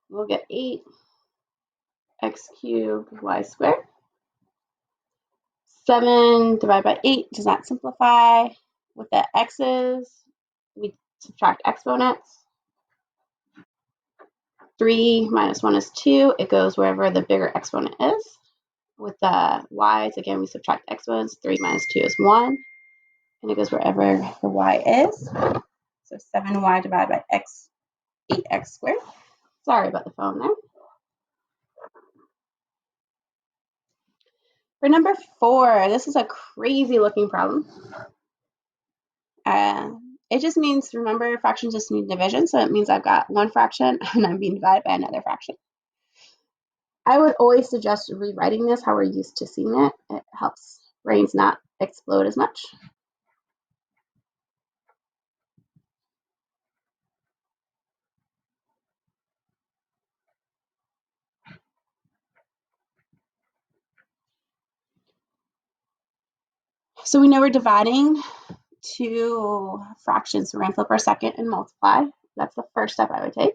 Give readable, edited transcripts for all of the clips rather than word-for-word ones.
we'll get 8x cubed y squared. 7 divided by 8 does not simplify. With the x's, we subtract exponents. 3 minus 1 is 2. It goes wherever the bigger exponent is. With the y's, again, we subtract exponents. 3 minus 2 is 1. And it goes wherever the y is. So 7y divided by x, 8x squared. Sorry about the phone there. For number 4, this is a crazy looking problem. It just means, remember, fractions just mean division. So it means I've got one fraction and I'm being divided by another fraction. I would always suggest rewriting this how we're used to seeing it. It helps brains not explode as much. So we know we're dividing two fractions. So we're going to flip our second and multiply. That's the first step I would take.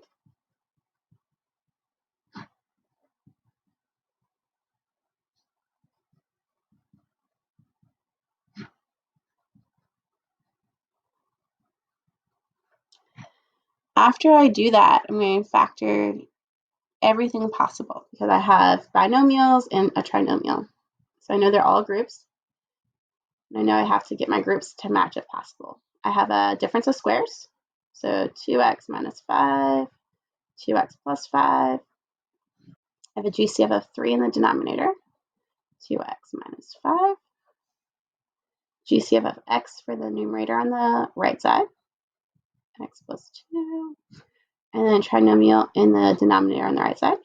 After I do that, I'm going to factor everything possible because I have binomials and a trinomial. So I know they're all groups. And I know I have to get my groups to match if possible. I have a difference of squares. So 2x minus 5, 2x plus 5. I have a GCF of 3 in the denominator. 2x minus 5. GCF of x for the numerator on the right side. X plus 2. And then trinomial in the denominator on the right side.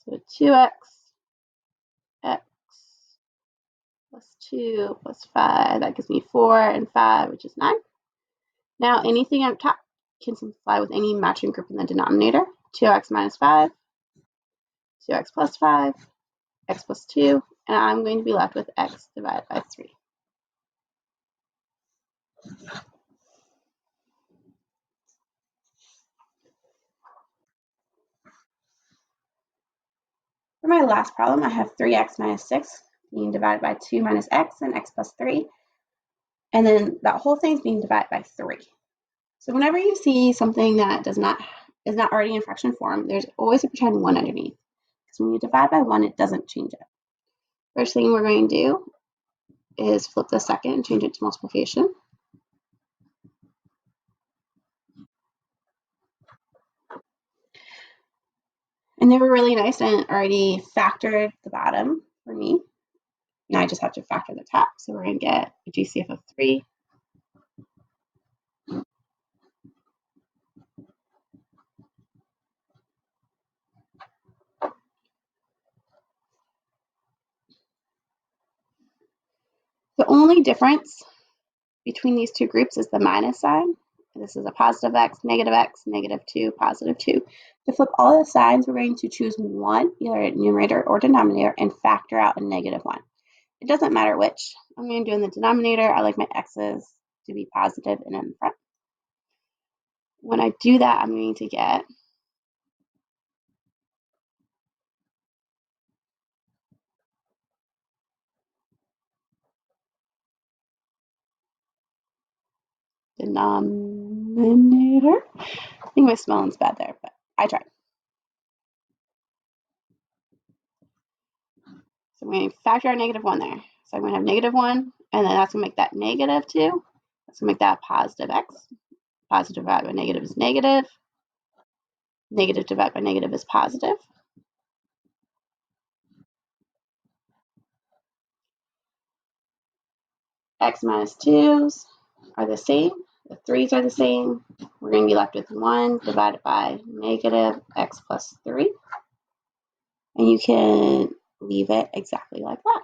So 2x, x plus 2 plus 5. That gives me 4 and 5, which is 9. Now anything up top can simplify with any matching group in the denominator. 2x minus 5, 2x plus 5, x plus 2, and I'm going to be left with x divided by 3. For my last problem, I have 3x minus 6 being divided by 2 minus x and x plus 3. And then that whole thing is being divided by 3. So whenever you see something that is not already in fraction form, there's always a pretend 1 underneath. Because when you divide by 1, it doesn't change it. First thing we're going to do is flip the second and change it to multiplication. And they were really nice and already factored the bottom for me. Now I just have to factor the top. So we're going to get a GCF of 3. The only difference between these two groups is the minus sign. This is a positive x, negative 2, positive 2. To flip all the signs, we're going to choose one, either numerator or denominator, and factor out a negative 1. It doesn't matter which. I'm going to do in the denominator. I like my x's to be positive and in front. When I do that, I'm going to get denominator. I think my spelling's bad there, but I tried. So I'm going to factor out negative 1 there. So I'm going to have negative 1, and then that's going to make that negative 2. That's going to make that positive x. Positive divided by negative is negative. Negative divided by negative is positive. X minus 2's are the same. The 3's are the same. We're going to be left with 1 divided by negative x plus 3. And you can leave it exactly like that.